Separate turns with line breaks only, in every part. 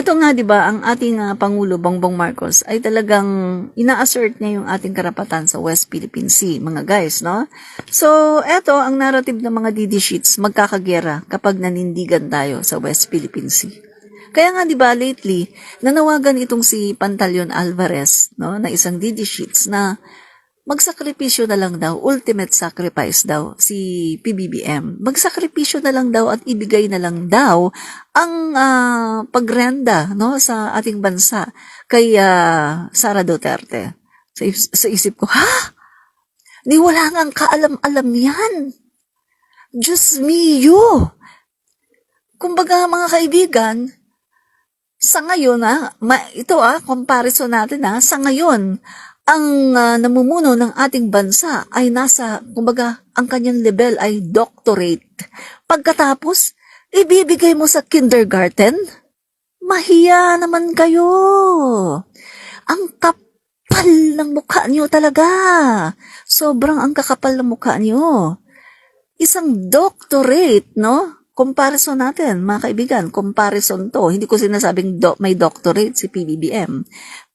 Ito nga 'di ba, ang ating Pangulo Bongbong Marcos ay talagang ina-assert niya yung ating karapatan sa West Philippine Sea, mga guys, no? So, eto ang narrative ng mga DD sheets, magkakagera kapag nanindigan tayo sa West Philippine Sea. Kaya nga 'di ba lately, nanawagan itong si Pantaleon Alvarez, no, na isang DD sheets na magsakripisyo na lang daw, ultimate sacrifice daw si PBBM. Magsakripisyo na lang daw at ibigay na lang daw ang pagrenda, no, sa ating bansa kay Sara Duterte. Sa isip ko, ha? Di wala ngang kaalam-alam yan. Diyos mio! Kumbaga mga kaibigan, sa ngayon comparison natin sa ngayon, ang namumuno ng ating bansa ay kumbaga, ang kanyang level ay doctorate. Pagkatapos, ibibigay mo sa kindergarten? Mahiya naman kayo. Ang kapal ng mukha niyo talaga. Sobrang ang kakapal ng mukha niyo. Isang doctorate, no? Comparison natin, mga kaibigan, comparison to. Hindi ko sinasabing may doctorate si PBBM.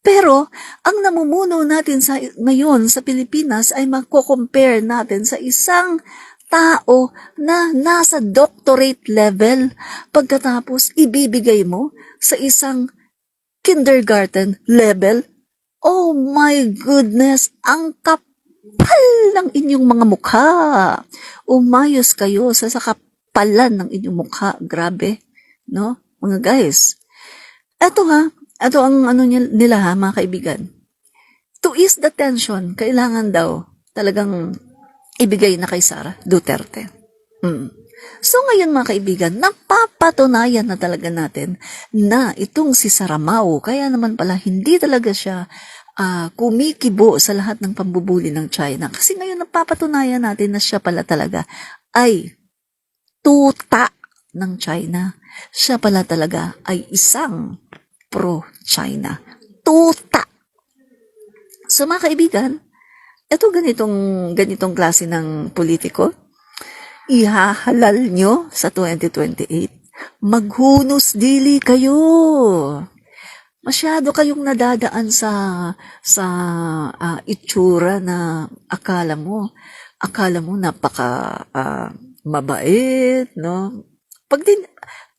Pero, ang namumuno natin ngayon sa Pilipinas ay mako-compare natin sa isang tao na nasa doctorate level pagkatapos ibibigay mo sa isang kindergarten level. Oh my goodness, ang kapal ng inyong mga mukha. Umayos kayo sa kapalan ng inyong mukha. Grabe, no? Mga guys. Ito ang nila mga kaibigan. To ease the tension, kailangan daw talagang ibigay na kay Sara Duterte. So ngayon mga kaibigan, napapatunayan na talaga natin na itong si Sara Mau, kaya naman pala hindi talaga siya kumikibo sa lahat ng pambubuli ng China. Kasi ngayon napapatunayan natin na siya pala talaga ay tuta ng China. Siya pala talaga ay isang pro-China. Tuta! So mga kaibigan, ito ganitong klase ng politiko, ihahalal nyo sa 2028. Maghunos dili kayo. Masyado kayong nadadaan sa itsura na akala mo napaka mabait, no?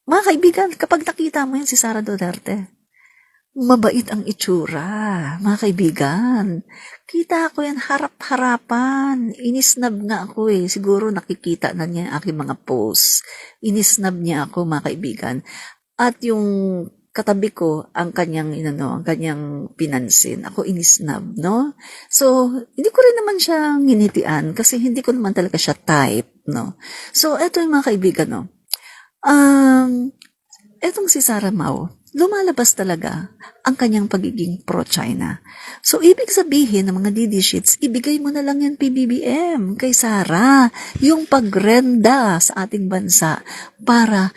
Mga kaibigan, kapag nakita mo yan si Sara Duterte, mabait ang itsura, mga kaibigan. Kita ko yan harap-harapan. Inisnab nga ako Siguro nakikita na niya aking mga posts. Inisnab niya ako, mga kaibigan. At yung katabi ko, ang kanyang pinansin. Ako inisnab, no? So, hindi ko rin naman siya nginitian kasi hindi ko naman talaga siya type, no? So, eto yung mga kaibigan, no? Etong si Sara Mau, lumalabas talaga ang kanyang pagiging pro-China. So, ibig sabihin ng mga DD sheets, ibigay mo na lang yan PBBM kay Sara, yung pagrenda sa ating bansa para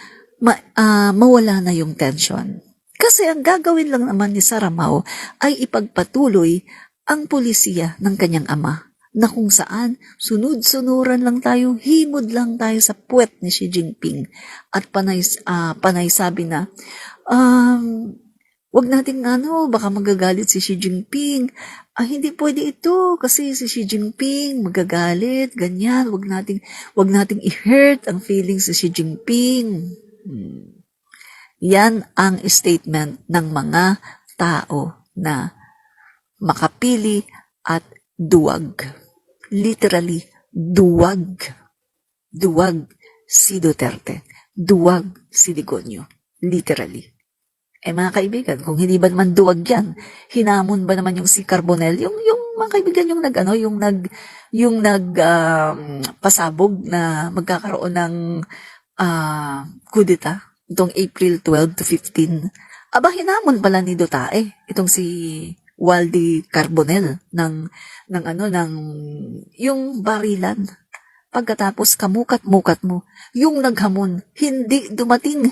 mawala na yung tension. Kasi ang gagawin lang naman ni Sara Mau ay ipagpatuloy ang polisiya ng kanyang ama na kung saan sunod-sunuran lang tayo, himod lang tayo sa puwet ni Xi Jinping at panay sabi na wag nating baka magagalit si Xi Jinping. Hindi pwede ito kasi si Xi Jinping magagalit, ganyan, wag nating i-hurt ang feelings si Xi Jinping. Yan ang statement ng mga tao na makapili at duwag. Literally, duwag. Duwag si Duterte. Duwag si Digonyo. Literally. Mga kaibigan, kung hindi ba naman duwag yan, hinamon ba naman yung si Carbonell, yung mga kaibigan yung pasabog na magkakaroon ng kudeta itong April 12 to 15. Hinamon pala ni Dutae itong si Waldy Carbonell ng yung barilan. Pagkatapos kamukat-mukat mo, yung naghamon, hindi dumating.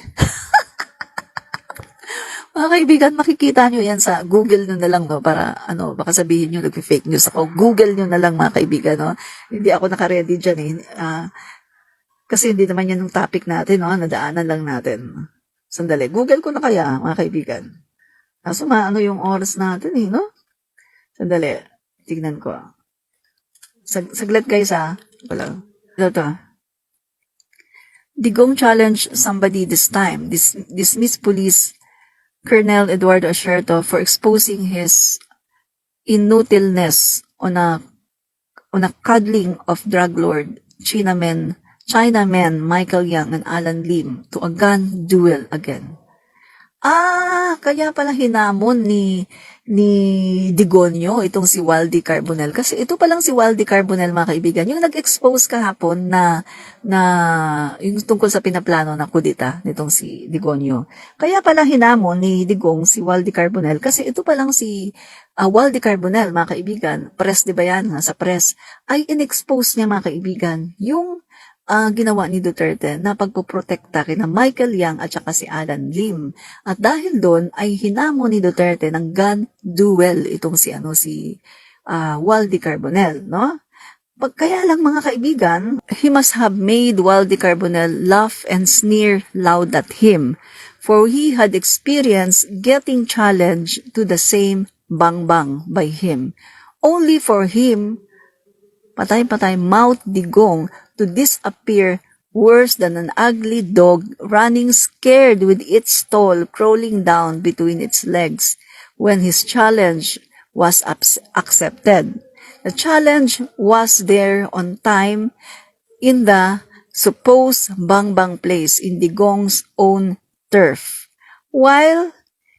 Mga kaibigan, makikita nyo yan sa Google nyo na lang, no? Para, baka sabihin nyo, nag-fake news ako. Google nyo na lang, mga kaibigan, no? Hindi ako naka-ready dyan, Kasi hindi naman yan yung topic natin, no? Nadaanan lang natin. Sandali, Google ko na kaya, mga kaibigan. Kaso maano yung oras natin eh, no? Sandali, tignan ko. Saglit guys wala. Ito. Digong challenge somebody this time. Dismiss police Colonel Eduardo Asierto for exposing his inutilness on a cuddling of drug lord Chinaman Michael Yang and Alan Lim to a gun duel again. Kaya pala hinamon ni Digonio itong si Waldy Carbonell. Kasi ito palang si Waldy Carbonell, mga kaibigan, yung nag-expose kahapon na yung tungkol sa pinaplano na kudita nitong si Digonio. Kaya pala hinamon ni Digong si Waldy Carbonell kasi ito palang si Waldy Carbonell, mga kaibigan, press di ba yan, sa press, ay in-expose niya, mga kaibigan, yung ginawa ni Duterte na pagpoprotekta kina Michael Yang at saka si Alan Lim. At dahil doon ay hinamon ni Duterte ng gun duel itong si Waldy Carbonell, no? Kaya lang, mga kaibigan, he must have made Waldy Carbonell laugh and sneer loud at him, for he had experienced getting challenged to the same bang-bang by him, only for him, patay-patay mouth Digong, to disappear worse than an ugly dog running scared with its tail crawling down between its legs when his challenge was accepted. The challenge was there on time in the supposed bang-bang place in Digong's own turf, while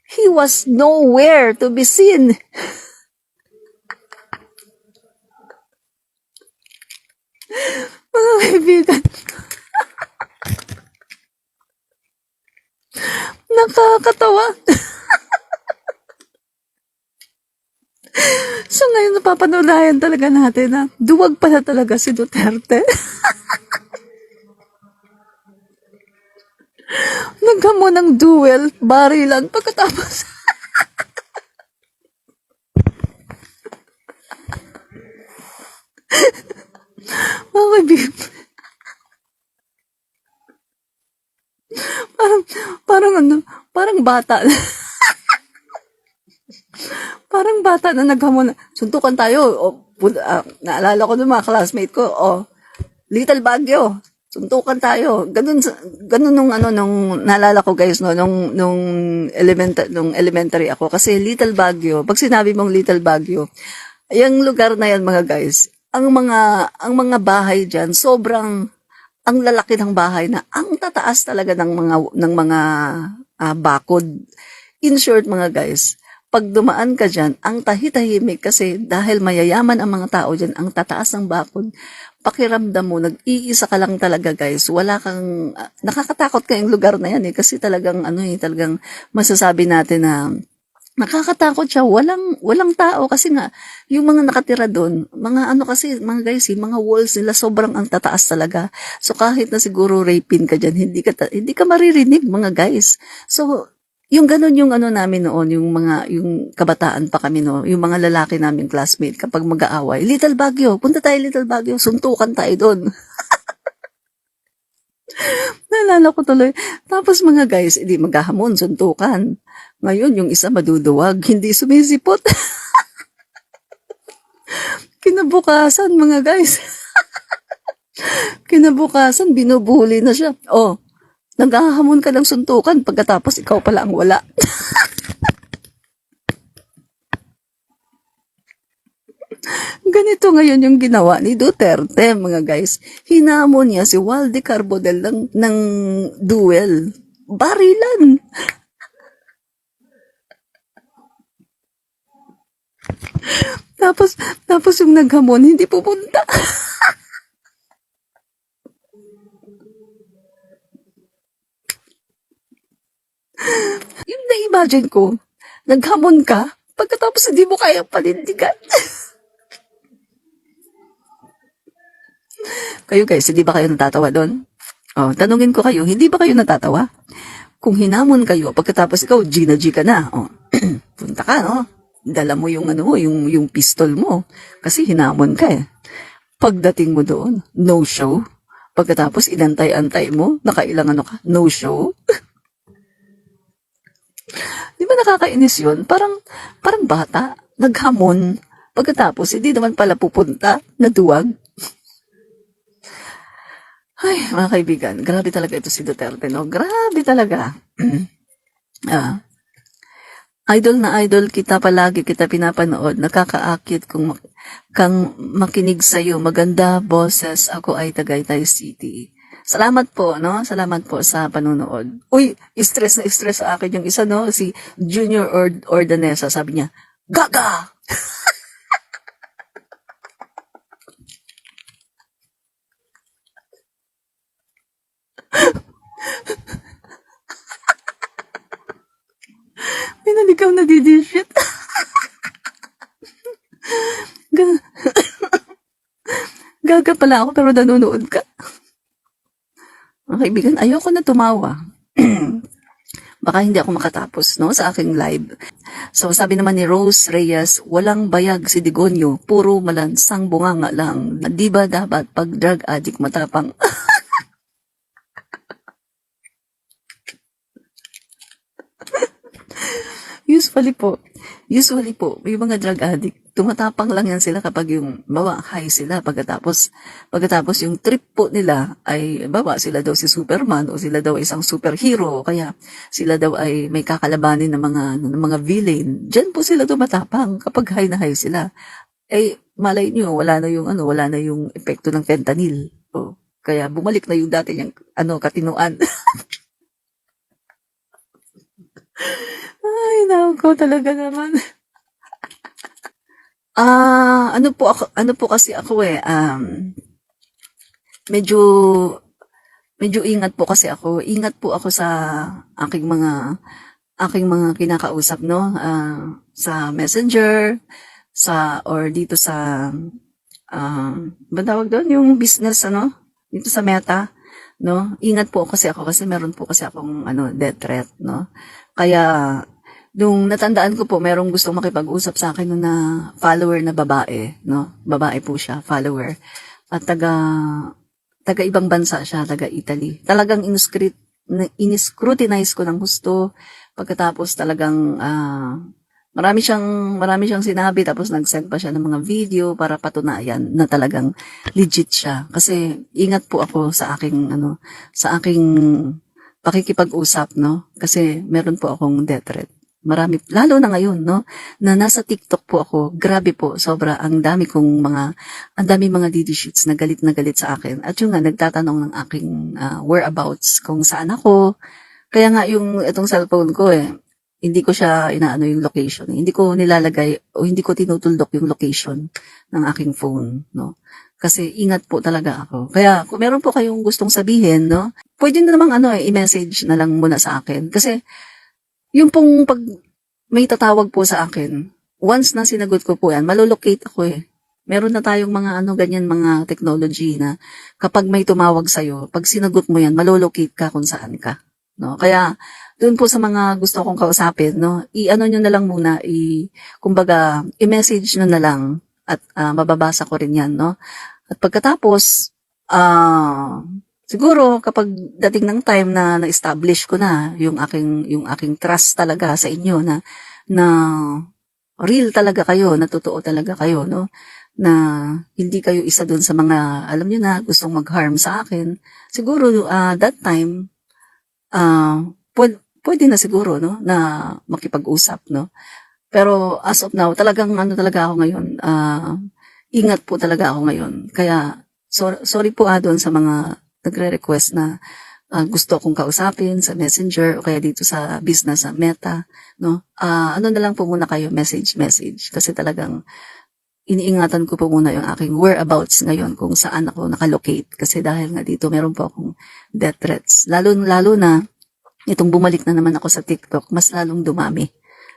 he was nowhere to be seen. Mga kaibigan, nakakatawa. So ngayon napapanulayan talaga natin na duwag pala talaga si Duterte. Naghamon ng duel, barilan, pagkatapos mga kaibigan, parang bata parang bata na naghamon. Suntukan tayo. Naalala ko ng mga classmate ko, Little Baguio, suntukan tayo. Ganun nung naalala ko guys, no, nung elementary ako. Kasi Little Baguio, pag sinabi mong Little Baguio, yung lugar na yan, mga guys, ang mga bahay diyan sobrang ang lalaki ng bahay na ang tataas talaga ng mga bakod. In short, mga guys, pag dumaan ka diyan, ang tahitahimik kasi dahil mayayaman ang mga tao diyan, ang tataas ng bakod. Pakiramdam mo, nag-iisa ka lang talaga, guys. Wala kang nakakatakot kayong lugar na yan kasi talagang talagang masasabi natin na nakakatakot siya, walang tao kasi nga yung mga nakatira doon, mga kasi mga guys, mga walls nila sobrang ang tataas talaga. So kahit na siguro rapin ka diyan, hindi ka maririnig, mga guys. So yung ganun yung namin noon, yung kabataan pa kami noon, yung mga lalaki namin classmate kapag mag-aaway, Little Baguio, punta tayo Little Baguio, suntukan tayo doon. Naalala ko tuloy. Tapos mga guys, hindi maghahamon, suntukan. Ngayon, yung isa maduduwag, hindi sumisipot. Kinabukasan, mga guys. Kinabukasan, binubuli na siya. Naghahamon ka ng suntukan, pagkatapos ikaw pala ang wala. Ganito ngayon yung ginawa ni Duterte, mga guys. Hinamon niya si Waldy Carbonell ng duel. Barilan. Tapos yung naghamon, hindi pupunta. Yung na-imagine ko, naghamon ka, pagkatapos hindi mo kaya panindigan. Kayo guys, hindi ba kayo natatawa doon? Tanungin ko kayo, hindi ba kayo natatawa? Kung hinamon kayo, pagkatapos ikaw, G na G ka na. Punta ka, no? Dala mo yung yung pistol mo. Kasi hinamon ka eh. Pagdating mo doon, no show. Pagkatapos inantay-antay mo, nakailang ka, no show. Di ba nakakainis yun? Parang bata, naghamon. Pagkatapos, hindi naman pala pupunta, naduwag. Ay, mga kaibigan, grabe talaga ito si Duterte, no? Grabe talaga. ah, idol na idol kita palagi, kita pinapanood, nakakaakit kang makinig sa'yo. Maganda, boses, ako ay Tagaytay City. Salamat po, no? Salamat po sa panunood. Uy, stress na stress sa akin yung isa, no? Si Junior Ordanesa, sabi niya, Gaga! Pinaligaw na didishit. Gaga pala ako pero nanonood ka. Mga kaibigan, ayoko na tumawa. Baka hindi ako makatapos, no, sa aking live. So, sabi naman ni Rose Reyes, walang bayag si Digonyo, puro malansang bunganga lang. Di ba dapat pag drug addict matapang? Usually po, yung mga drug addict, tumatapang lang yan sila kapag yung bawa high sila pagkatapos yung trip po nila ay bawa sila daw si Superman o sila daw isang superhero kaya sila daw ay may kakalabanin ng mga villain. Diyan po sila tumatapang kapag high na high sila. Eh malay niyo wala na yung epekto ng fentanyl. O, kaya bumalik na yung dati niyang katinuan. Ay, nako talaga naman. Ano po kasi ako medyo, medyo ingat po kasi ako. Ingat po ako sa aking mga kinakausap, no? Sa Messenger, or dito sa, ba tawag doon? Yung business, dito sa Meta, no? Ingat po kasi ako kasi meron po kasi akong, death threat, no? Kaya, nung natandaan ko po, merong gustong makipag-usap sa akin na follower na babae, no? Babae po siya, follower. At taga ibang bansa siya, taga Italy. Talagang iniscrutinize ko ng gusto. Pagkatapos talagang marami siyang sinabi tapos nag-send pa siya ng mga video para patunayan na talagang legit siya. Kasi ingat po ako sa aking pakikipag-usap, no? Kasi meron po akong death threat. Marami, lalo na ngayon, no? Na nasa TikTok po ako, grabe po, sobra, ang dami mga DD shoots na galit sa akin. At yung nga, nagtatanong ng aking whereabouts, kung saan ako. Kaya nga itong cellphone ko hindi ko siya yung location. Hindi ko nilalagay o hindi ko tinutuldok yung location ng aking phone, no? Kasi ingat po talaga ako. Kaya kung meron po kayong gustong sabihin, no? Pwede na namang i-message na lang muna sa akin. Kasi yung pong pag may tatawag po sa akin, once na sinagot ko po yan, malolocate ako Meron na tayong mga ganyan mga technology na kapag may tumawag sa'yo, pag sinagot mo yan, malolocate ka kung saan ka. No? Kaya, doon po sa mga gusto kong kausapin, no, nyo na lang muna, kumbaga, i-message nyo na lang at mababasa ko rin yan, no. At pagkatapos, siguro kapag dating ng time na na-establish ko na yung aking trust talaga sa inyo na real talaga kayo, na totoo talaga kayo, no, na hindi kayo isa doon sa mga, alam niyo na, gustong mag-harm sa akin, siguro that time, pwede na siguro, no, na makipag-usap, no. Pero as of now, talagang talaga ako ngayon, ingat po talaga ako ngayon. Kaya, sorry po doon sa mga nagre-request na gusto akong kausapin sa Messenger o kaya dito sa business sa Meta, no. Na lang po muna kayo, message. Kasi talagang iniingatan ko po muna yung aking whereabouts ngayon kung saan ako nakalocate. Kasi dahil nga dito, meron po akong death threats. Lalo na, itong bumalik na naman ako sa TikTok, mas lalong dumami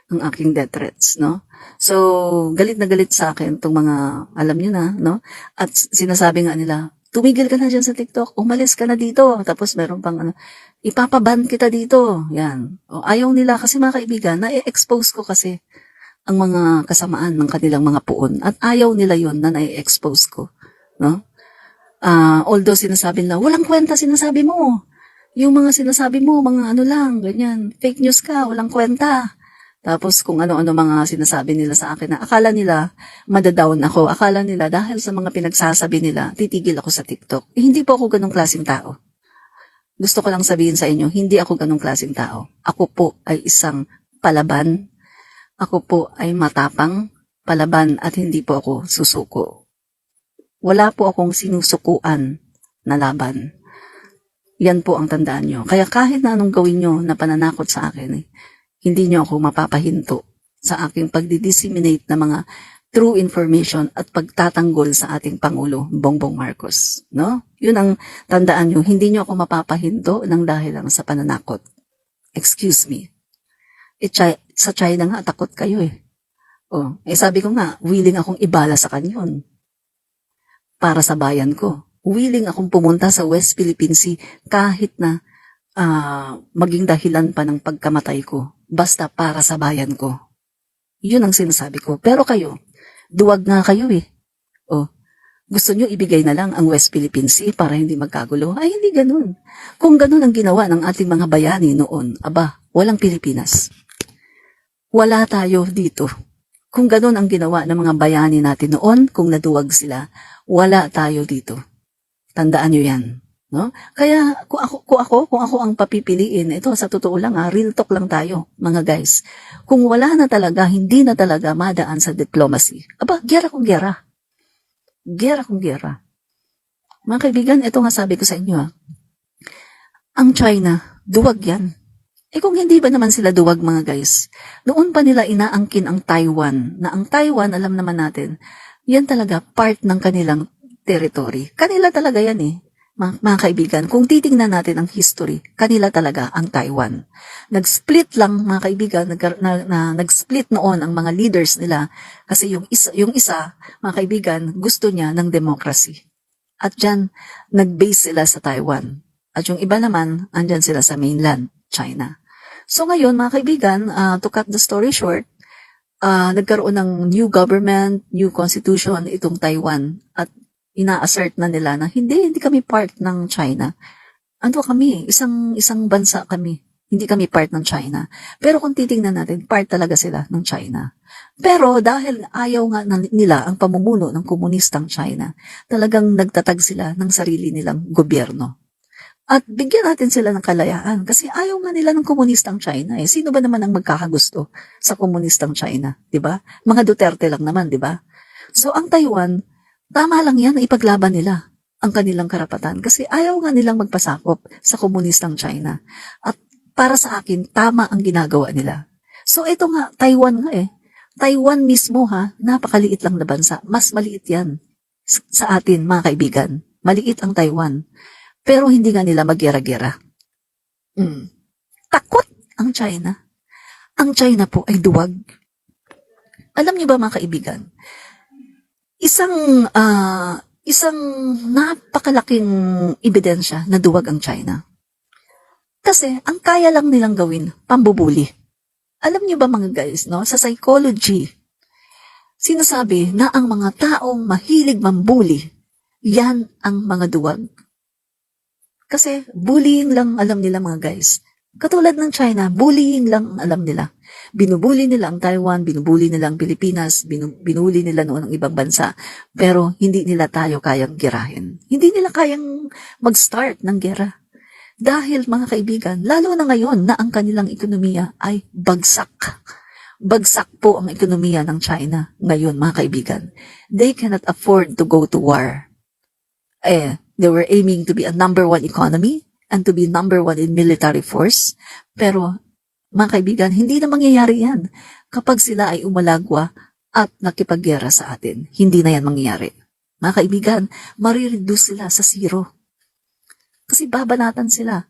ang aking death threats, no? So, galit na galit sa akin itong mga, alam niyo na, no? At sinasabi nga nila, tumigil ka na dyan sa TikTok, umalis ka na dito. Tapos meron pang ipapaban kita dito. Yan. O, ayaw nila kasi mga kaibigan, na-expose ko kasi ang mga kasamaan ng kanilang mga puon. At ayaw nila yon na na-expose ko, no? Although sinasabi nila, walang kwenta sinasabi mo. Yung mga sinasabi mo, mga lang, ganyan. Fake news ka, walang kwenta. Tapos kung ano-ano mga sinasabi nila sa akin na akala nila madadown ako. Akala nila dahil sa mga pinagsasabi nila, titigil ako sa TikTok. Hindi po ako ganong klaseng tao. Gusto ko lang sabihin sa inyo, hindi ako ganong klaseng tao. Ako po ay isang palaban. Ako po ay matapang, palaban at hindi po ako susuko. Wala po akong sinusukuan na laban. Yan po ang tandaan nyo. Kaya kahit na anong gawin nyo na pananakot sa akin, hindi nyo ako mapapahinto sa aking pagdi-disseminate ng mga true information at pagtatanggol sa ating Pangulo, Bongbong Marcos. No? Yun ang tandaan nyo. Hindi nyo ako mapapahinto ng dahil lang sa pananakot. Excuse me. Sa China nga, takot kayo eh. Sabi ko nga, willing akong ibala sa kanyon para sa bayan ko. Willing akong pumunta sa West Philippine Sea kahit na maging dahilan pa ng pagkamatay ko. Basta para sa bayan ko. Yun ang sinasabi ko. Pero kayo, duwag nga kayo eh. Gusto nyo ibigay na lang ang West Philippine Sea para hindi magkagulo? Ay, hindi ganun. Kung ganun ang ginawa ng ating mga bayani noon, walang Pilipinas. Wala tayo dito. Kung ganun ang ginawa ng mga bayani natin noon, kung naduwag sila, wala tayo dito. Tandaan nyo yan. No? Kaya kung ako ang papipiliin, ito sa totoo lang real talk lang tayo, mga guys. Kung wala na talaga, hindi na talaga madaan sa diplomacy. Gera kung gera. Gera kung gera. Mga kaibigan, ito nga sabi ko sa inyo. Ang China, duwag yan. Kung hindi ba naman sila duwag, mga guys? Noon pa nila inaangkin ang Taiwan, na ang Taiwan, alam naman natin, yan talaga part ng kanilang territory. Kanila talaga yan eh. Mga kaibigan, kung titingnan natin ang history, kanila talaga ang Taiwan. Nag-split lang, mga kaibigan, nag-split noon ang mga leaders nila kasi yung isa, mga kaibigan, gusto niya ng democracy. At dyan, nag-base sila sa Taiwan. At yung iba naman, andyan sila sa mainland, China. So ngayon, mga kaibigan, to cut the story short, nagkaroon ng new government, new constitution itong Taiwan at ina-assert na nila na hindi kami part ng China. Ano kami? Isang bansa kami. Hindi kami part ng China. Pero kung titingnan natin, part talaga sila ng China. Pero dahil ayaw nga nila ang pamumuno ng komunistang China, talagang nagtatag sila ng sarili nilang gobyerno. At bigyan natin sila ng kalayaan kasi ayaw nga nila ng komunistang China eh. Sino ba naman ang magkakagusto sa komunistang China, 'di ba? Mga Duterte lang naman, 'di ba? So ang Taiwan, tama lang yan na ipaglaban nila ang kanilang karapatan kasi ayaw nga nilang magpasakop sa komunistang China. At para sa akin, tama ang ginagawa nila. So ito nga, Taiwan nga eh. Taiwan mismo napakaliit lang na bansa. Mas maliit yan sa atin, mga kaibigan. Maliit ang Taiwan. Pero hindi nga nila magyara-gera. Takot ang China. Ang China po ay duwag. Alam niyo ba, mga kaibigan, isang napakalaking ebidensya na duwag ang China. Kasi ang kaya lang nilang gawin, pambubuli. Alam niyo ba, mga guys, no? Sa psychology, sinasabi na ang mga taong mahilig mambuli, yan ang mga duwag. Kasi bullying lang alam nila, mga guys. Katulad ng China, bullying lang alam nila. Binubuli nila ang Taiwan, binubuli nila ang Pilipinas, binuli nila noon ang ibang bansa. Pero hindi nila tayo kayang gerahin. Hindi nila kayang mag-start ng gera. Dahil, mga kaibigan, lalo na ngayon na ang kanilang ekonomiya ay bagsak. Bagsak po ang ekonomiya ng China ngayon, mga kaibigan. They cannot afford to go to war. They were aiming to be a number 1 economy and to be number 1 in military force. Pero, mga kaibigan, hindi na mangyayari yan kapag sila ay umalagwa at nakipaggera sa atin. Hindi na yan mangyayari. Mga kaibigan, marireduce sila sa zero. Kasi babanatan sila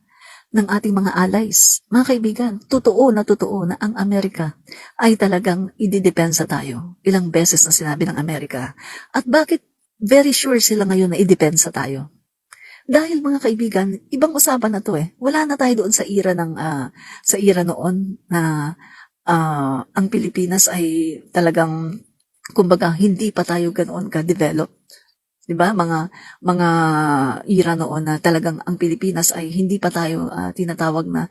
ng ating mga allies. Mga kaibigan, totoo na ang Amerika ay talagang ididepensa tayo. Ilang beses na sinabi ng Amerika. At bakit very sure sila ngayon na ididepensa tayo? Dahil, mga kaibigan, ibang usapan na to eh. Wala na tayo doon sa era noon na ang Pilipinas ay talagang, kumbaga, hindi pa tayo ganoon ka-develop. 'Di ba? Mga era noon na talagang ang Pilipinas ay hindi pa tayo tinatawag na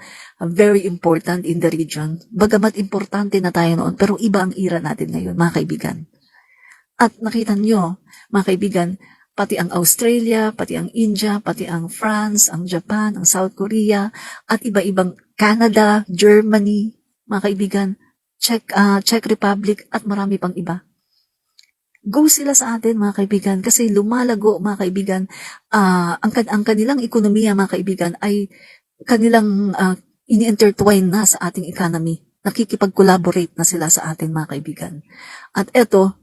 very important in the region. Bagamat importante na tayo noon, pero iba ang era natin ngayon, mga kaibigan. At nakita niyo, mga kaibigan, pati ang Australia, pati ang India, pati ang France, ang Japan, ang South Korea, at iba-ibang Canada, Germany, mga kaibigan, Czech Republic, at marami pang iba. Go sila sa atin, mga kaibigan, kasi lumalago, mga kaibigan, ang kanilang ekonomiya, mga kaibigan, ay kanilang ini-intertwine na sa ating economy. Nakikipag-collaborate na sila sa atin, mga kaibigan. At eto,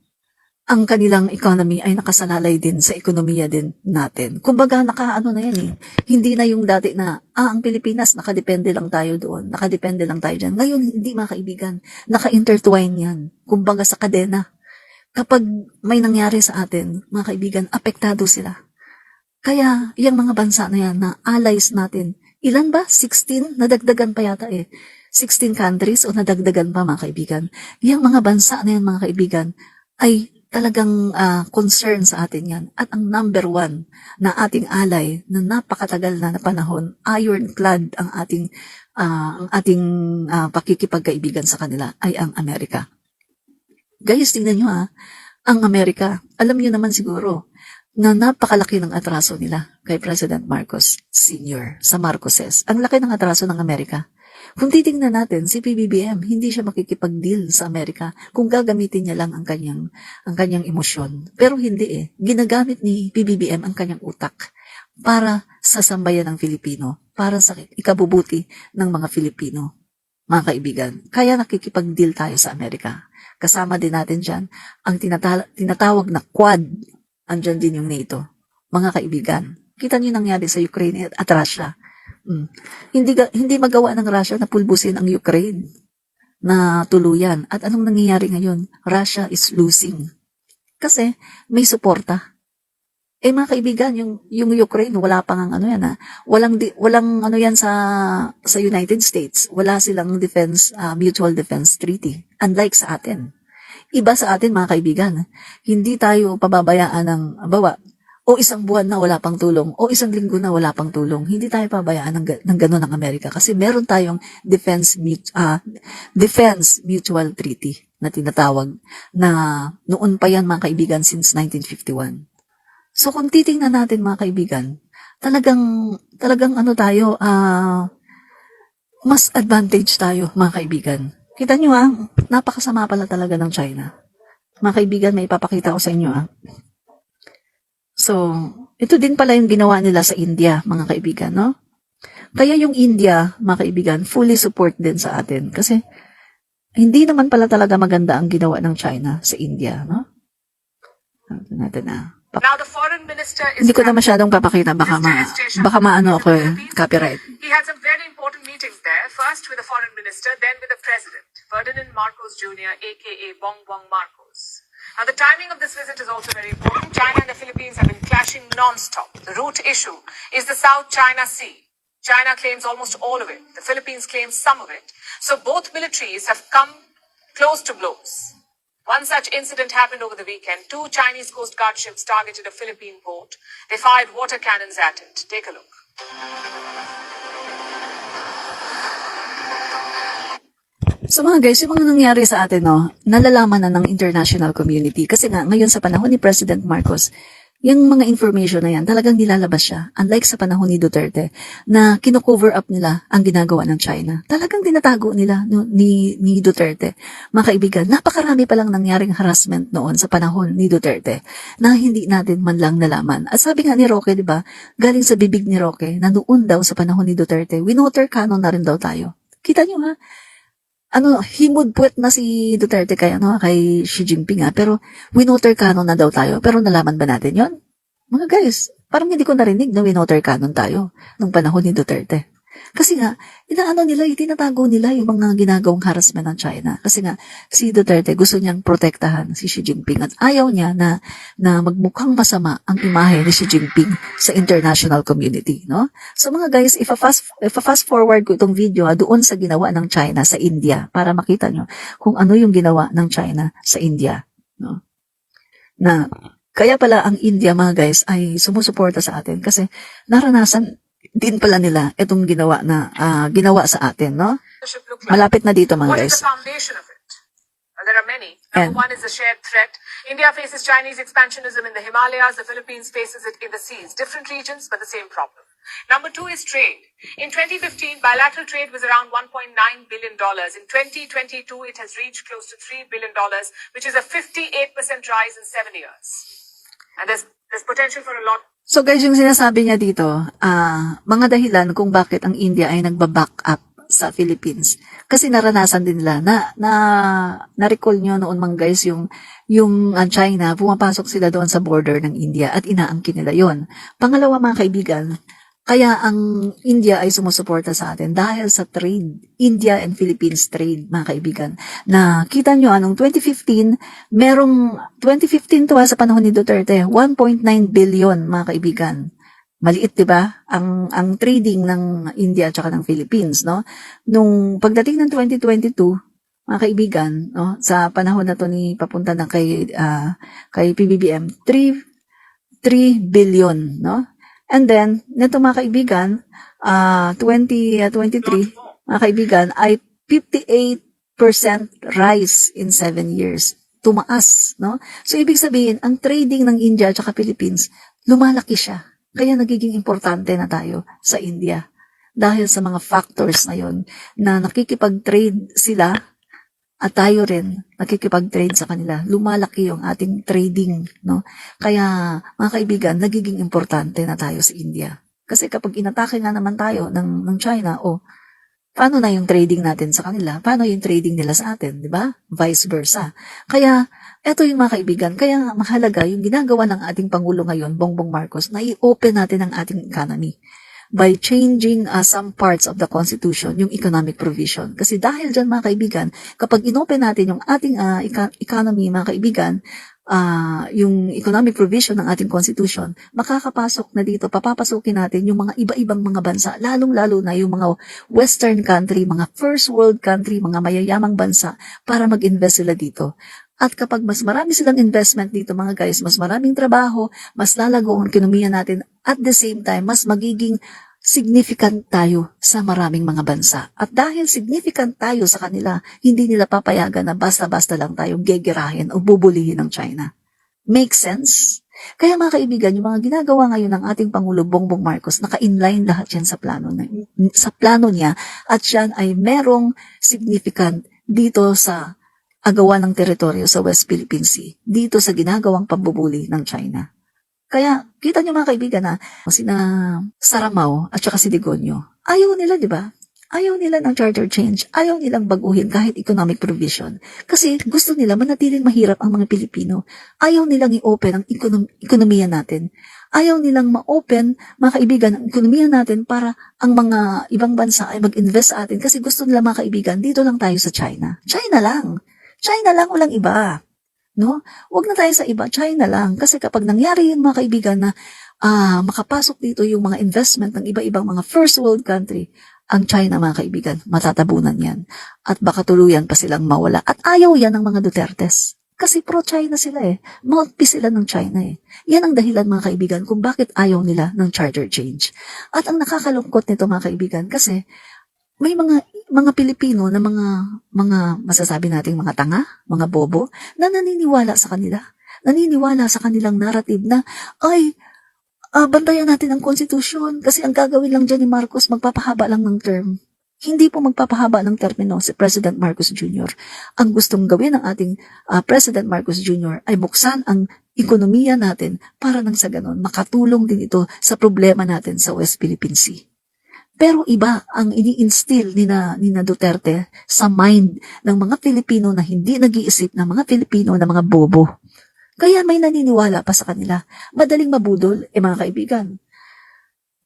ang kanilang economy ay nakasalalay din sa ekonomiya din natin. Kumbaga, nakaano na yan eh. Hindi na yung dati na, ang Pilipinas, nakadepende lang tayo doon. Nakadepende lang tayo dyan. Ngayon, hindi, mga kaibigan. Naka-intertwine yan. Kumbaga sa kadena. Kapag may nangyari sa atin, mga kaibigan, apektado sila. Kaya, yung mga bansa na yan, na allies natin, ilan ba? 16? Nadagdagan pa yata eh. 16 countries o nadagdagan pa, mga kaibigan. Yung mga bansa na yan, mga kaibigan, ay talagang concern sa atin yan. At ang number one na ating ally na napakatagal na panahon, ironclad ang ating pakikipagkaibigan sa kanila ay ang Amerika. Guys, tingnan nyo ang Amerika, alam nyo naman siguro na napakalaki ng atraso nila kay President Marcos Sr. sa Marcoses. Ang laki ng atraso ng Amerika. Kung titingnan natin, si PBBM, hindi siya makikipag-deal sa Amerika kung gagamitin niya lang ang kanyang emosyon. Pero hindi eh. Ginagamit ni PBBM ang kanyang utak para sa sambayan ng Filipino, para sa ikabubuti ng mga Filipino, mga kaibigan. Kaya nakikipag-deal tayo sa Amerika. Kasama din natin dyan ang tinatawag na Quad. Andyan din yung NATO. Mga kaibigan, kita niyo nangyari sa Ukraine at Russia. Hindi magawa ng Russia na pulbusin ang Ukraine na tuluyan. At anong nangyayari ngayon? Russia is losing. Kasi may suporta. Mga kaibigan, yung Ukraine, wala pang ang ano yan Walang ano yan sa United States. Wala silang mutual defense treaty. Unlike sa atin. Iba sa atin, mga kaibigan. Hindi tayo pababayaan ng o isang buwan na wala pang tulong, o isang linggo na wala pang tulong. Hindi tayo pabayaan ng gano'n ng Amerika kasi meron tayong defense mutual treaty na tinatawag na noon pa yan, mga kaibigan, since 1951. So kung titingnan natin, mga kaibigan, talagang ano tayo, mas advantage tayo, mga kaibigan. Kita nyo napakasama pala talaga ng China. Mga kaibigan, may ipapakita ko sa inyo So, ito din pala yung ginawa nila sa India, mga kaibigan, no? Kaya yung India, mga kaibigan, fully support din sa atin. Kasi, hindi naman pala talaga maganda ang ginawa ng China sa India, no?
Now the foreign minister is
hindi ko na masyadong papakita, baka maano ako copyright.
He had some very important meetings there, first with the foreign minister, then with the president, Ferdinand Marcos Jr., aka Bongbong Marcos. Now, the timing of this visit is also very important. China and the Philippines have been clashing non-stop. The root issue is the South China Sea. China claims almost all of it. The Philippines claims some of it. So both militaries have come close to blows. One such incident happened over the weekend. 2 Chinese Coast Guard ships targeted a Philippine port. They fired water cannons at it. Take a look.
So mga guys, yung mga nangyari sa atin, nalalaman na ng international community. Kasi nga, ngayon sa panahon ni President Marcos, yung mga information na yan, talagang nilalabas siya. Unlike sa panahon ni Duterte, na kino-cover up nila ang ginagawa ng China. Talagang tinatago nila ni Duterte. Mga kaibigan, napakarami palang nangyaring harassment noon sa panahon ni Duterte na hindi natin man lang nalaman. At sabi nga ni Roque, di ba, galing sa bibig ni Roque, na noon daw sa panahon ni Duterte, winoter canon na rin daw tayo. Kita nyo himudpuet na si Duterte kay Xi Jinping pero winoter canon na daw tayo. Pero nalaman ba natin yon? Mga guys, parang hindi ko narinig na winoter canon tayo nung panahon ni Duterte. Kasi nga, itinatago nila yung mga ginagawang harassment ng China. Kasi nga, si Duterte gusto niyang protektahan si Xi Jinping at ayaw niya na magmukhang masama ang imahe ni Xi Jinping sa international community, no? So mga guys, if fast forward ko itong video doon sa ginawa ng China sa India para makita nyo kung ano yung ginawa ng China sa India, no? Na Kaya pala ang India, mga guys, ay sumusuporta sa atin kasi naranasan din pala nila itong ginawa sa atin, no?
Look like?
Malapit na dito, mga
What
guys.
is the foundation of it? There are many.
And-
Number one is the shared threat. India faces Chinese expansionism in the Himalayas. The Philippines faces it in the seas. Different regions, but the same problem. Number two is trade. In 2015, bilateral trade was around $1.9 billion. In 2022, it has reached close to $3 billion, which is a 58% rise in 7 years. And there's potential for a lot.
So guys, yung sinasabi niya dito, mga dahilan kung bakit ang India ay nagba-back up sa Philippines. Kasi naranasan din nila na-recall nyo noon mga guys yung China, pumapasok sila doon sa border ng India at inaangkin nila yon. Pangalawa, mga kaibigan, kaya ang India ay sumusuporta sa atin dahil sa trade, India and Philippines trade, mga kaibigan. Na kita nyo, anong 2015, merong 2015 to sa panahon ni Duterte, 1.9 billion, mga kaibigan. Maliit, 'di ba? Ang trading ng India at saka ng Philippines, no? Nung pagdating ng 2022, mga kaibigan, no, sa panahon na to ni papunta na kay PBBM, 3 billion, no? And then, neto mga kaibigan, 2023, mga kaibigan, ay 58% rise in 7 years. Tumaas, no? So, ibig sabihin, ang trading ng India at saka Philippines, lumalaki siya. Kaya nagiging importante na tayo sa India. Dahil sa mga factors na yon na nakikipag-trade sila at tayo rin nakikipag-trade sa kanila. Lumalaki yung ating trading, no? Kaya, mga kaibigan, nagiging importante na tayo sa India. Kasi kapag inatake nga naman tayo ng China, paano na yung trading natin sa kanila? Paano yung trading nila sa atin, di ba? Vice versa. Kaya, eto yung mga kaibigan, kaya mahalaga yung ginagawa ng ating Pangulo ngayon, Bongbong Marcos, na i-open natin ang ating economy by changing some parts of the Constitution, yung economic provision. Kasi dahil dyan, mga kaibigan, kapag inopen natin yung ating economy, mga kaibigan, yung economic provision ng ating Constitution, makakapasok na dito, papapasukin natin yung mga iba-ibang mga bansa, lalong-lalo na yung mga Western country, mga first world country, mga mayayamang bansa, para mag-invest sila dito. At kapag mas marami silang investment dito, mga guys, mas maraming trabaho, mas lalago ang ekonomiya natin, at the same time, mas magiging significant tayo sa maraming mga bansa. At dahil significant tayo sa kanila, hindi nila papayagan na basta-basta lang tayong gegerahin o bubulihin ng China. Make sense? Kaya mga kaibigan, yung mga ginagawa ngayon ng ating Pangulo Bongbong Marcos, naka-inline lahat yan sa plano niya, at yan ay merong significant dito sa agawan ng teritoryo sa West Philippine Sea, dito sa ginagawang pambubuli ng China. Kaya, kita nyo mga kaibigan na sina Saramaw at saka si Digonyo, ayaw nila, di ba? Ayaw nila ng charter change, ayaw nilang baguhin kahit economic provision. Kasi gusto nila manatiling mahirap ang mga Pilipino. Ayaw nilang i-open ang ekonomiya natin. Ayaw nilang ma-open, mga kaibigan, ang ekonomiya natin para ang mga ibang bansa ay mag-invest sa atin. Kasi gusto nila, mga kaibigan, dito lang tayo sa China. China lang. China lang, walang iba. No? Huwag na tayo sa iba, China lang. Kasi kapag nangyari yun, mga kaibigan, na makapasok dito yung mga investment ng iba-ibang mga first world country, ang China, mga kaibigan, matatabunan yan. At baka tuluyan pa silang mawala. At ayaw yan ng mga Dutertes. Kasi pro-China sila Mouthpiece sila ng China Yan ang dahilan, mga kaibigan, kung bakit ayaw nila ng charter change. At ang nakakalungkot nito, mga kaibigan, kasi may mga Pilipino na mga masasabi nating mga tanga, mga bobo, na naniniwala sa kanila. Naniniwala sa kanilang narrative na, bantayan natin ang konstitusyon kasi ang gagawin lang dyan ni Marcos, magpapahaba lang ng term. Hindi po magpapahaba ng termino si President Marcos Jr. Ang gustong gawin ng ating President Marcos Jr. ay buksan ang ekonomiya natin para nang sa ganon makatulong din ito sa problema natin sa West Philippine Sea. Pero iba ang ini-instill ni na Duterte sa mind ng mga Pilipino na hindi nag-iisip na mga Pilipino na mga bobo. Kaya may naniniwala pa sa kanila. Madaling mabudol, mga kaibigan.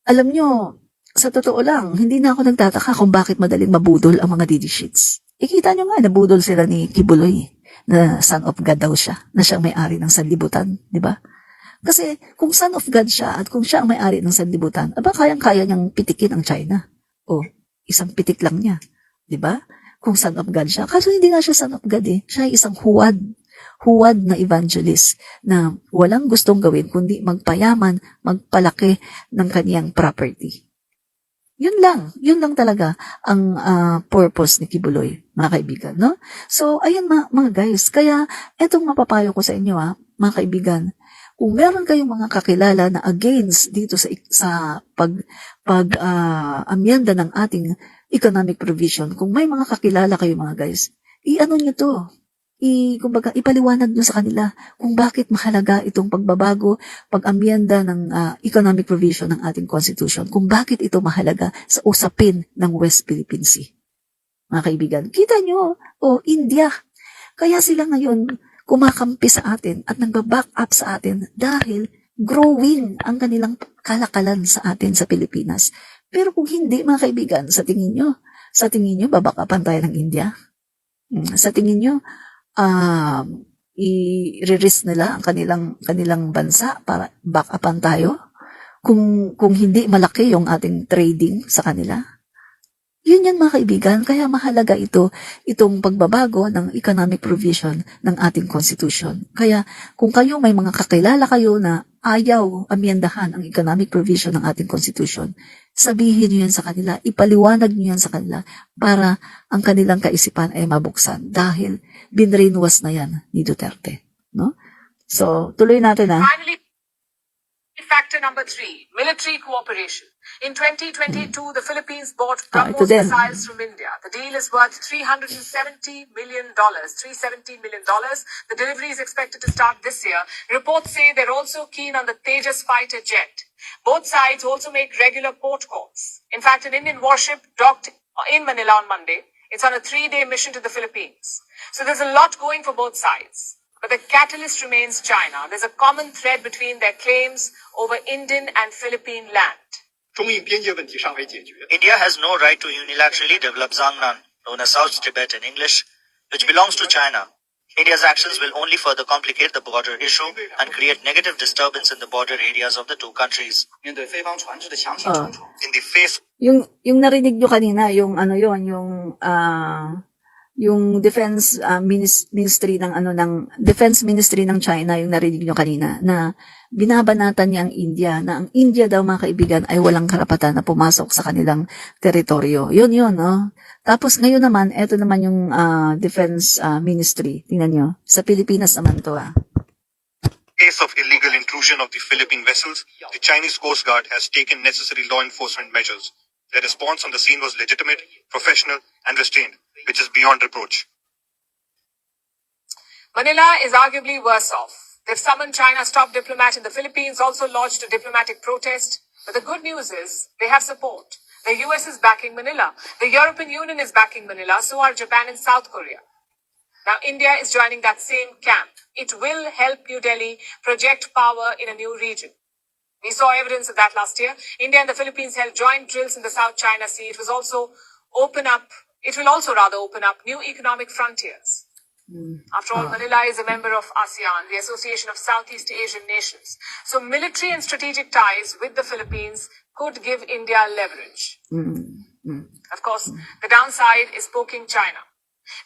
Alam nyo, sa totoo lang, hindi na ako nagtataka kung bakit madaling mabudol ang mga DD sheets. Ikita nyo nga, nabudol sila ni Kibuloy, na son of God daw siya, na siyang may-ari ng sanlibutan, di ba? Kasi kung son of God siya at kung siya ang may-ari ng sanlibutan, kayang-kaya niyang pitikin ang China. Isang pitik lang niya. Di ba? Kung son of God siya. Kaso hindi nga siya son of God Siya ay isang huwad. huwad na evangelist na walang gustong gawin kundi magpayaman, magpalaki ng kaniyang property. Yun lang talaga ang purpose ni Kibuloy, mga kaibigan, no? So, ayan mga guys, kaya etong mapapayo ko sa inyo, mga kaibigan, kung meron kayong mga kakilala na against dito sa amyenda ng ating economic provision, kung may mga kakilala kayo mga guys, i-ano nyo to, kumbaga, ipaliwanag nyo sa kanila kung bakit mahalaga itong pagbabago, pag-amyenda ng economic provision ng ating constitution, kung bakit ito mahalaga sa usapin ng West Philippine Sea. Mga kaibigan, kita nyo, India, kaya sila ngayon kumakampi sa atin at nagbaback up sa atin dahil growing ang kanilang kalakalan sa atin sa Pilipinas. Pero kung hindi, mga kaibigan, sa tingin nyo, baback upan tayo ng India? Sa tingin nyo, i-risk nila ang kanilang bansa para back upan tayo kung hindi malaki yung ating trading sa kanila. Yun yan mga kaibigan, kaya mahalaga itong pagbabago ng economic provision ng ating constitution. Kaya kung kayo may mga kakilala kayo na ayaw amyendahan ang economic provision ng ating constitution, sabihin niyo yan sa kanila, ipaliwanag niyo yan sa kanila para ang kanilang kaisipan ay mabuksan dahil binrainwash na yan ni Duterte. No? So, tuloy natin
Finally, factor number 3, military cooperation. In 2022, the Philippines bought BrahMos missiles from India. The deal is worth $370 million. The delivery is expected to start this year. Reports say they're also keen on the Tejas fighter jet. Both sides also make regular port calls. In fact, an Indian warship docked in Manila on Monday. It's on a 3-day mission to the Philippines. So there's a lot going for both sides. But the catalyst remains China. There's a common thread between their claims over Indian and Philippine land.
India has no right to unilaterally develop Zangnan, known as South Tibet in English, which belongs to China. India's actions will only further complicate the border issue and create negative disturbance in the border areas of the two countries. In the face
yung narinig nyo kanina, yung defense ministry ng defense ministry ng China, yung narinig nyo kanina na binabanatan niya ang India, na ang India daw mga kaibigan ay walang karapatan na pumasok sa kanilang teritoryo. Yun, no? Tapos ngayon naman, eto naman yung defense ministry. Tingnan nyo. Sa Pilipinas naman to.
Case of illegal intrusion of the Philippine vessels, the Chinese Coast Guard has taken necessary law enforcement measures. The response on the scene was legitimate, professional, and restrained, which is beyond reproach.
Manila is arguably worse off. They've summoned China's top diplomat in the Philippines, also lodged a diplomatic protest. But the good news is they have support. The US is backing Manila. The European Union is backing Manila, so are Japan and South Korea. Now India is joining that same camp. It will help New Delhi project power in a new region. We saw evidence of that last year. India and the Philippines held joint drills in the South China Sea. It will also open up new economic frontiers. After all, Manila is a member of ASEAN, the Association of Southeast Asian Nations. So military and strategic ties with the Philippines could give India leverage. Of course, the downside is poking China.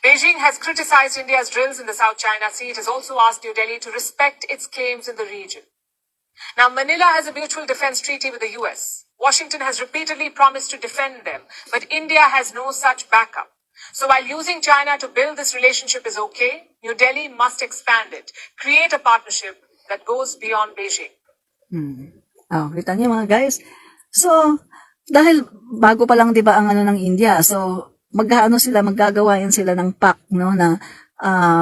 Beijing has criticized India's drills in the South China Sea. It has also asked New Delhi to respect its claims in the region. Now, Manila has a mutual defense treaty with the US. Washington has repeatedly promised to defend them, but India has no such backup. So while using China to build this relationship is okay, New Delhi must expand it, create a partnership that goes beyond Beijing.
Kita niyo mga guys. So, dahil bago pa lang 'di ba ang ng India, so maggagawa yan sila ng pact, no, na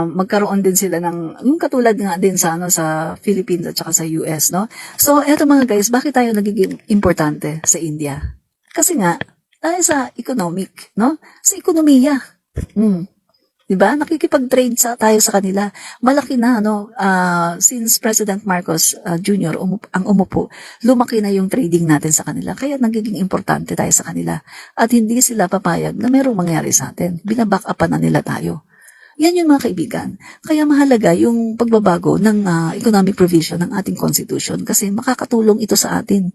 magkaroon din sila ng yung katulad nga din sa sa Philippines at saka sa US, no. So eto mga guys, bakit tayo nagiging importante sa India? Kasi nga dahil sa economic, no? Sa ekonomiya. 'Di ba? Nakikipag-trade tayo sa kanila. Malaki na, no? Since President Marcos Jr. ang umupo, lumaki na yung trading natin sa kanila. Kaya nagiging importante tayo sa kanila. At hindi sila papayag na merong mangyari sa atin. Binaback upan na nila tayo. Yan yung mga kaibigan. Kaya mahalaga yung pagbabago ng economic provision ng ating constitution kasi makakatulong ito sa atin.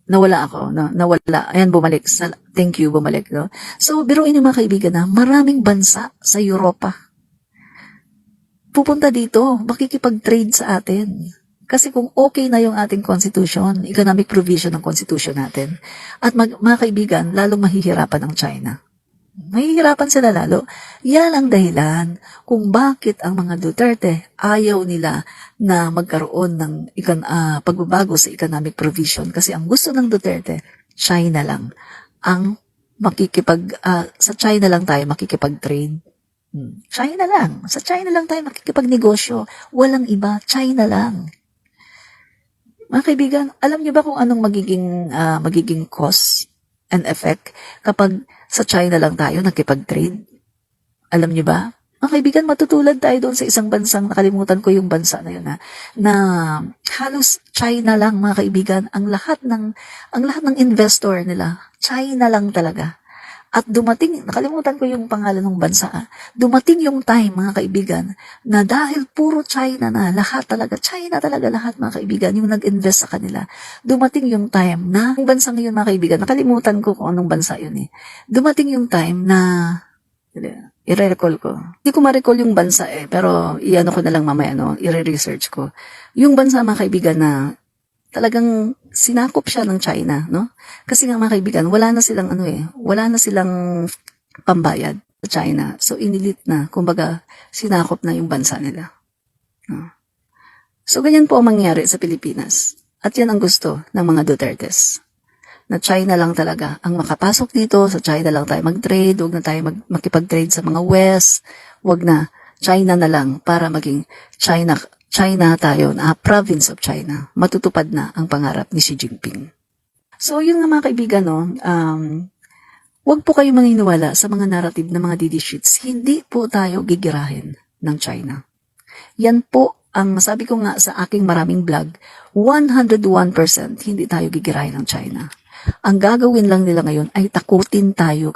Nawala ako, no? Nawala. Ayan, bumalik. Thank you, bumalik. No? So, biruin yung mga kaibigan na maraming bansa sa Europa. pupunta dito, makikipag-trade sa atin. Kasi kung okay na yung ating constitution, economic provision ng constitution natin, at mga kaibigan, lalong mahihirapan ang China. Mahihirapan sila lalo. Yan ang dahilan kung bakit ang mga Duterte ayaw nila na magkaroon ng pagbabago sa economic provision. Kasi ang gusto ng Duterte, China lang ang sa China lang tayo makikipag-trade. China lang. Sa China lang tayo makikipagnegosyo. Walang iba. China lang. Mga kaibigan, alam niyo ba kung anong magiging cause and effect kapag sa China lang tayo nakipag-trade? Alam niyo ba? Mga kaibigan, matutulad tayo doon sa isang bansang, nakalimutan ko yung bansa na yun, na halos China lang, mga kaibigan, ang lahat ng investor nila, China lang talaga. At dumating, nakalimutan ko yung pangalan ng bansa, dumating yung time, mga kaibigan, na dahil puro China na, China talaga lahat, mga kaibigan, yung nag-invest sa kanila. Dumating yung time na, yung bansa ngayon, mga kaibigan, nakalimutan ko kung anong bansa yun Dumating yung time na, i-recall ko. Hindi ko ma-recall yung bansa pero iano ko na lang mamaya, i-research ko. Yung bansa, mga kaibigan, na talagang sinakop siya ng China, no? Kasi nga, mga kaibigan, wala na silang pambayad sa China. So, inilit na, kumbaga, sinakop na yung bansa nila. No? So, ganyan po ang mangyari sa Pilipinas. At yan ang gusto ng mga Dutertes. Na China lang talaga ang makapasok dito, sa China lang tayo mag-trade, huwag na tayo makipag-trade sa mga West, huwag na, China na lang para maging China tayo, province of China. Matutupad na ang pangarap ni Xi Jinping. So, yun nga, mga kaibigan, huwag po kayo maniniwala sa mga narrative ng mga DD sheets. Hindi po tayo gigirahin ng China. Yan po ang sabi ko nga sa aking maraming vlog, 101% hindi tayo gigirahin ng China. Ang gagawin lang nila ngayon ay takutin tayo